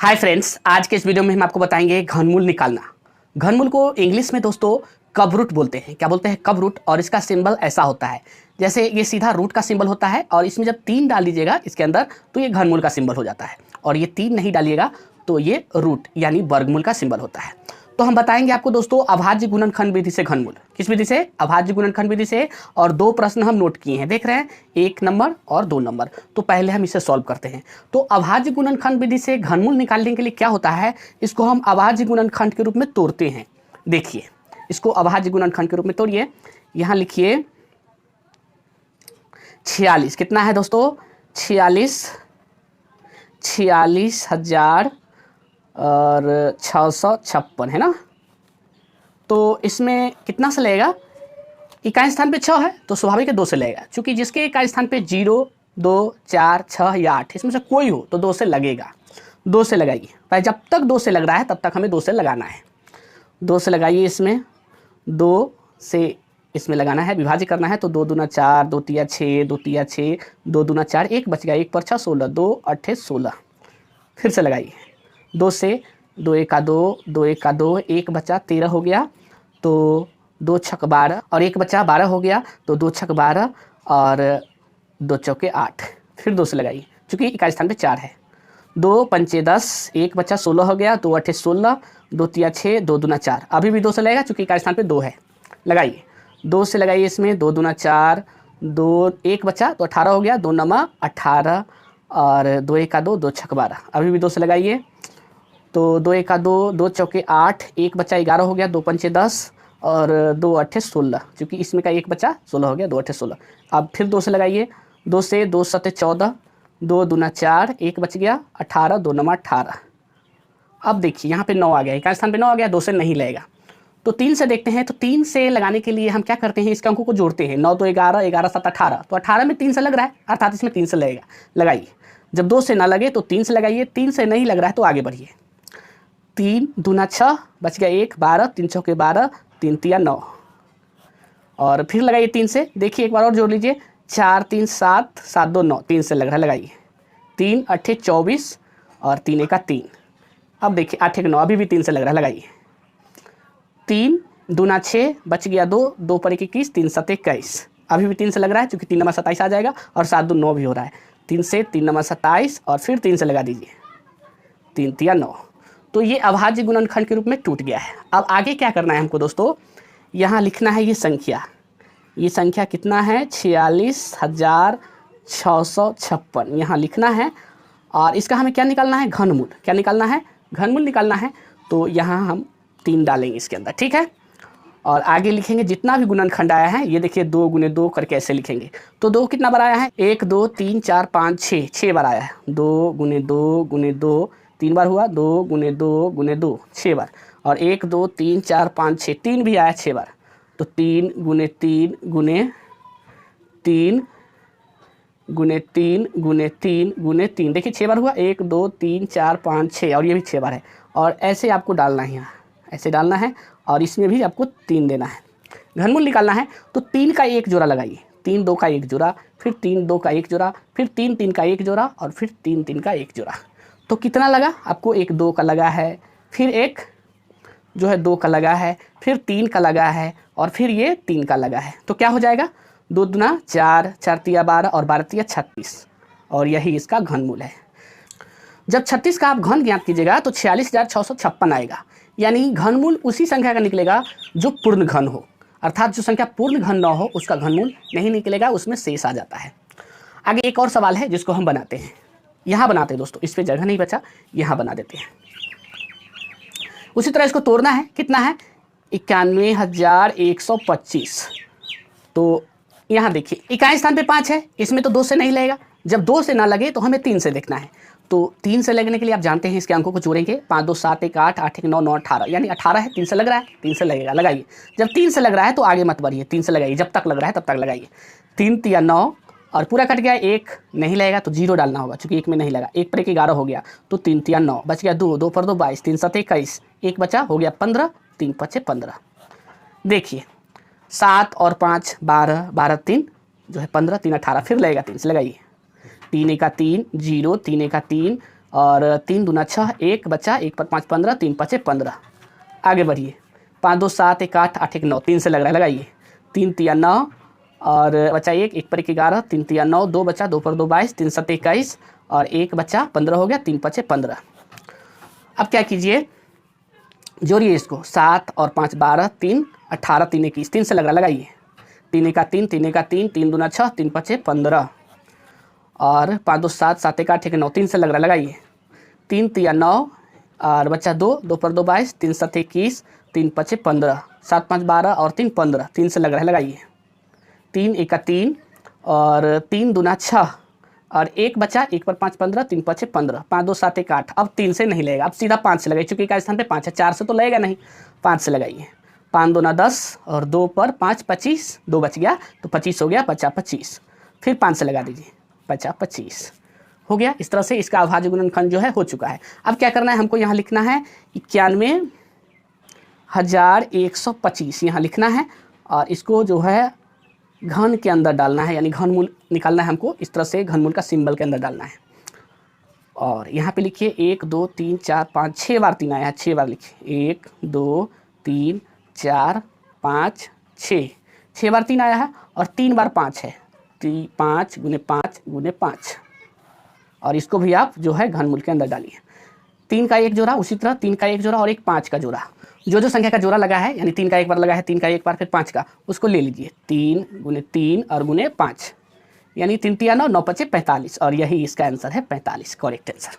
Hi friends, आज के इस वीडियो में हम आपको बताएंगे घनमूल निकालना। घनमूल को इंग्लिश में दोस्तों कब रूट बोलते हैं। क्या बोलते हैं? कब रूट। और इसका सिंबल ऐसा होता है, जैसे ये सीधा रूट का सिंबल होता है और इसमें जब 3 डाल दीजिएगा इसके अंदर तो ये घनमूल का सिंबल हो जाता है, और ये 3 नहीं डालिएगा तो ये रूट यानी वर्गमूल का सिंबल होता है। तो हम बताएंगे आपको दोस्तों अभाज्य गुणनखंड विधि से घनमूल। किस विधि से? अभाज्य गुणनखंड विधि से। और 2 प्रश्न हम नोट किए हैं, देख रहे हैं, 1 नंबर और 2 नंबर। तो पहले हम इसे सॉल्व करते हैं। तो अभाज्य गुणनखंड विधि से घनमूल निकालने के लिए क्या होता है, इसको हम अभाज्य गुणनखंड के रूप में तोड़ते हैं। देखिए, इसको अभाज्य गुणनखंड के रूप में तोड़िए। यहाँ लिखिए 46। कितना है दोस्तों? 46,000 और 656 है ना। तो इसमें कितना से लगेगा? इकाई स्थान पे 6 है तो स्वाभाविक है 2 से लगेगा, क्योंकि जिसके इकाई स्थान पे 0, 2, 4, 6 या 8 इसमें से कोई हो तो 2 से लगेगा। 2 से लगाइए भाई, जब तक 2 से लग रहा है तब तक हमें 2 से लगाना है। 2 से लगाइए, इसमें 2 से इसमें लगाना है, विभाजित करना है। तो 2 दूना 4, 2 तिया 6, 2 तिया 6, 2 दूना 4, 1 बच गया, 1 पर 6 16, 2 8 16। फिर से लगाइए 2 से, 2 1 का 2, 2 1 का 2, 1 बचा 13 हो गया, तो 2 छक 12 और 1 बचा 12 हो गया, तो 2 छक 12 और 2 चौके 8। फिर 2 से लगाइए, चूँकि इकाई स्थान पे 4 है। 2 पंचे 10, 1 बचा 16 हो गया, 2 8 16, 2 तिया 6, 2 दूना 4। अभी भी 2 से लगेगा चूँकि इकाई स्थान पे 2 है। लगाइए 2 से लगाइए, इसमें 2 दूना 4, 2 1 बचा तो 18 हो गया, 2 नमा 18 और 2 1 का 2, 2 छक 12। अभी भी 2 से लगाइए, तो 2 1 का 2, 2 चौके 8, 1 बचा 11 हो गया, 2 पंचे 10 और 2 8 16, क्योंकि इसमें का 1 बचा 16 हो गया, 2 8 16। अब फिर 2 से लगाइए, 2 से, 2 7 14, 2 दूना 4, 1 बच गया 18, 2 नमा 18। अब देखिए यहाँ पे 9 आ गया, इकाई स्थान पे 9 आ गया, 2 से नहीं लगेगा। तो 3 से देखते हैं। तो 3 से लगाने के लिए हम क्या करते हैं, इसके अंकों को जोड़ते हैं। 9 2 11, 11 7 18, तो 18 में 3 से लग रहा है, अर्थात इसमें 3 से लगेगा। लगाइए, जब 2 से ना लगे तो 3 से लगाइए, 3 से नहीं लग रहा है तो आगे बढ़िए। 3 दूना 6, बच गया 1, 12, 3 चौके 12, 3 तिया 9। और फिर लगाइए 3 से, देखिए एक बार और जोड़ लीजिए, 4 3 7, 7 2 9, 3 से लग रहा है। लगाइए 3 8 24 और 3 1 3। अब देखिए 8 1 9, अभी भी 3 से लग रहा है। लगाइए 3 दूना 6, बच गया 2, 2 पर 1 21, 3 7 21। अभी भी 3 से लग रहा है, क्योंकि 3 नमा 27 आ जाएगा और 7 2 9 भी हो रहा है। 3 से 3 नमा 27 और फिर 3 से लगा दीजिए, 3 तिया 9। तो ये अभाज्य गुणनखंड के रूप में टूट गया है। अब आगे क्या करना है हमको दोस्तों, यहाँ लिखना है ये संख्या कितना है, 46,656 यहाँ लिखना है। और इसका हमें क्या निकालना है? घनमूल। क्या निकालना है? घनमूल निकालना है। तो यहाँ हम 3 डालेंगे इसके अंदर, ठीक है। और आगे लिखेंगे जितना भी गुणनखंड आया है, ये देखिए 2 गुने 2 करके ऐसे लिखेंगे। तो 2 कितना बार आया है? 1 2 3 4 5 6, 6 बार आया है। 2 गुने 2 गुने 2 3 बार हुआ, 2 गुने 2 गुने 2 6 बार। और 1 2 3 4 5 6, 3 भी आया 6 बार। तो 3 गुने 3 गुने 3 गुने 3 गुने 3 गुने 3, देखिए 6 बार हुआ, 1 2 3 4 5 6, और ये भी 6 बार है। और ऐसे आपको डालना है, यहाँ ऐसे डालना है, और इसमें भी आपको 3 देना है। घनमूल निकालना है तो 3 का 1 जोड़ा लगाइए, 3 2 का 1 जोड़ा, फिर 3 2 का 1 जोड़ा, फिर 3 3 का 1 जोड़ा, और फिर 3 3 का 1 जोड़ा। तो कितना लगा आपको? 1 2 का लगा है, फिर 1 जो है 2 का लगा है, फिर 3 का लगा है, और फिर ये 3 का लगा है। तो क्या हो जाएगा? 2 दूना 4, 4 तिया 12 और 12 तिया 36, और यही इसका घनमूल है। जब 36 का आप घन ज्ञात कीजिएगा तो 46,656 आएगा। यानी घनमूल उसी संख्या का निकलेगा जो पूर्ण घन हो, अर्थात जो संख्या पूर्ण घन न हो उसका घनमूल नहीं निकलेगा, उसमें शेष आ जाता है। आगे एक और सवाल है जिसको हम बनाते हैं, यहाँ बनाते हैं दोस्तों, इस पर जगह नहीं बचा, यहाँ बना देते हैं। उसी तरह इसको तोड़ना है, कितना है? 91,125। तो यहाँ देखिए इकाई स्थान पे 5 है, इसमें तो 2 से नहीं लगेगा। जब 2 से ना लगे तो हमें 3 से देखना है। तो 3 से लगने के लिए आप जानते हैं इसके अंकों को जोड़ेंगे, 5 2 7 1 8, 8 1 9 9 18, यानी 18 है। 3 से लग रहा है, 3 से लगेगा। लगाइए, जब 3 से लग रहा है तो आगे मत बढ़िए, 3 से लगाइए, जब तक लग रहा है तब तक लगाइए। 3 तिया 9 और पूरा कट गया, 1 नहीं लगेगा तो 0 डालना होगा, क्योंकि 1 में नहीं लगा। 1 पर 1 11 हो गया, तो 3 तिया 9, बच गया 2, 2 पर 2 22, 3 7 21, 1 बचा हो गया 15, 3 5 15। देखिए 7 और 5 12, 12 3 जो है 15, 3 18, फिर लगेगा 3 से। लगाइए 3 1 3 0, 3 1 3 और 3 दूना 6, 1 बचा, 1 पर 5 15, 3 पचे 15। आगे बढ़िए, 5 2 7, 1 8, 8 1 9, 3 से लग रहा है, लगाइए। 3 तिया 9 और बचा 1, 1 पर 1 11, 3 तिया 9, 2 बचा, 2 पर 2 22, 3 7 21 और 1 बचा 15 हो गया, 3 पचे 15। अब क्या कीजिए, जोड़िए इसको, 7 और 5 12, 3 18, 3 21, 3 से लग रहा है, लगाइए। 3 का 3, 3 का 3, 3 दूना 6, 3 पचे 15 और 5 2 7, 7 1 8 1 9, 3 से लग रहा है, लगाइए। 3 तिया 9 और बचा 2, 2 पर 2 22, 3 7 21, 3 पचे 15, 7 5 12 और 3 15, 3 से लग रहा है, लगाइए। 3 1 का 3 और 3 दूना 6 और 1 बचा, 1 पर 5 15, 3 पचे 15, 5 2 7 1 8। अब 3 से नहीं लगेगा, अब सीधा 5 से लगाइए, चूंकि का स्थान पे 5 है, 4 से तो लगेगा नहीं, 5 से लगाइए। 5 दूना 10 और 2 पर 5 25, 2 बच गया तो 25 हो गया, 50 25। फिर 5 से लगा दीजिए, 50 25 हो गया। इस तरह से इसका अभाज्य गुणनखंड जो है हो चुका है। अब क्या करना है, हमको यहाँ लिखना है 91,125 यहाँ लिखना है और इसको जो है घन के अंदर डालना है, यानी घनमूल निकालना है हमको। इस तरह से घनमूल का सिंबल के अंदर डालना है और यहाँ पे लिखिए 1 2 3 4 5, 6 बार 3 आया है, 6 बार लिखिए। 1 2 3 4 5 6, 6 बार 3 आया है और 3 बार 5 है, 5 गुने 5 गुने 5 और इसको भी आप जो है घनमूल के अंदर डालिए। 3 का 1 जोड़ा, उसी तरह 3 का 1 जोड़ा और एक 5 का जोड़ा, जो संख्या का जोड़ा लगा है, यानी 3 का 1 बार लगा है, 3 का 1 बार फिर 5 का, उसको ले लीजिए। 3 गुने 3 और गुने 5, यानी 3 तिया 9, 9 पचे 45 और यही इसका आंसर है 45, करेक्ट आंसर।